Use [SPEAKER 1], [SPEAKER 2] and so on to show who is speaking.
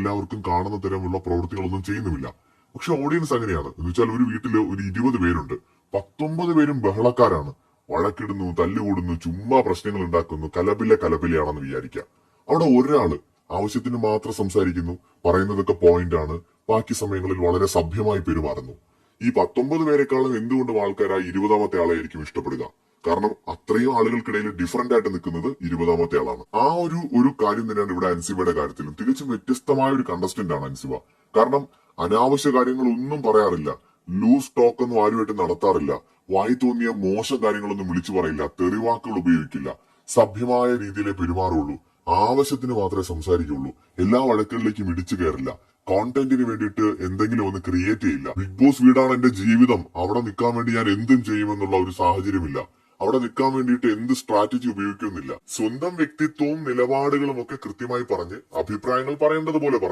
[SPEAKER 1] എല്ലാവർക്കും കാണുന്ന തരമുള്ള പ്രവൃത്തികളൊന്നും ചെയ്യുന്നുമില്ല. പക്ഷെ ഓഡിയൻസ് അങ്ങനെയാണ്. എന്ന് വെച്ചാൽ ഒരു വീട്ടില് ഒരു 20 പേരുണ്ട്, 19 പേരും ബഹളക്കാരാണ്. വഴക്കിടുന്നു, തല്ലുകൂടുന്നു, ചുമ്മാ പ്രശ്നങ്ങൾ ഉണ്ടാക്കുന്നു, കലപിലയാണെന്ന് വിചാരിക്കുക. അവിടെ ഒരാള് ആവശ്യത്തിന് മാത്രം സംസാരിക്കുന്നു, പറയുന്നതൊക്കെ പോയിന്റ് ആണ്, ബാക്കി സമയങ്ങളിൽ വളരെ സഭ്യമായി പെരുമാറുന്നു. ഈ 19 പേരെക്കാളും എന്തുകൊണ്ടും ആൾക്കാർ ആ 20ാമത്തെ ആളെയായിരിക്കും ഇഷ്ടപ്പെടുക. കാരണം അത്രയും ആളുകൾക്കിടയിൽ ഡിഫറന്റ് ആയിട്ട് നിൽക്കുന്നത് 20ാമത്തെ ആളാണ്. ആ ഒരു കാര്യം തന്നെയാണ് ഇവിടെ അൻസിബയുടെ കാര്യത്തിലും. തികച്ചും വ്യത്യസ്തമായ ഒരു കണ്ടസ്റ്റന്റ് ആണ് അൻസിബ. കാരണം അനാവശ്യ കാര്യങ്ങളൊന്നും പറയാറില്ല, ലൂസ് ടോക്ക് ഒന്നും ആരുമായിട്ട് നടത്താറില്ല, വായി തോന്നിയ മോശം കാര്യങ്ങളൊന്നും വിളിച്ചു പറയില്ല, തെറിവാക്കുകൾ ഉപയോഗിക്കില്ല, സഭ്യമായ രീതിയിലേ പെരുമാറുള്ളൂ, ആവശ്യത്തിന് മാത്രമേ സംസാരിക്കുള്ളൂ, എല്ലാ വഴക്കുകളിലേക്കും ഇടിച്ചു കയറില്ല, കോണ്ടന്റിന് വേണ്ടിയിട്ട് എന്തെങ്കിലും ഒന്ന് ക്രിയേറ്റ് ചെയ്യില്ല. ബിഗ് ബോസ് വീടാണ് എന്റെ ജീവിതം, അവിടെ നിൽക്കാൻ വേണ്ടി ഞാൻ എന്തും ചെയ്യുമെന്നുള്ള ഒരു സാഹചര്യമില്ല. അവിടെ നിൽക്കാൻ വേണ്ടിയിട്ട് എന്ത് സ്ട്രാറ്റജി ഉപയോഗിക്കുന്നില്ല. സ്വന്തം വ്യക്തിത്വവും നിലപാടുകളും ഒക്കെ കൃത്യമായി പറഞ്ഞ് അഭിപ്രായങ്ങൾ പറയേണ്ടതുപോലെ പറയും.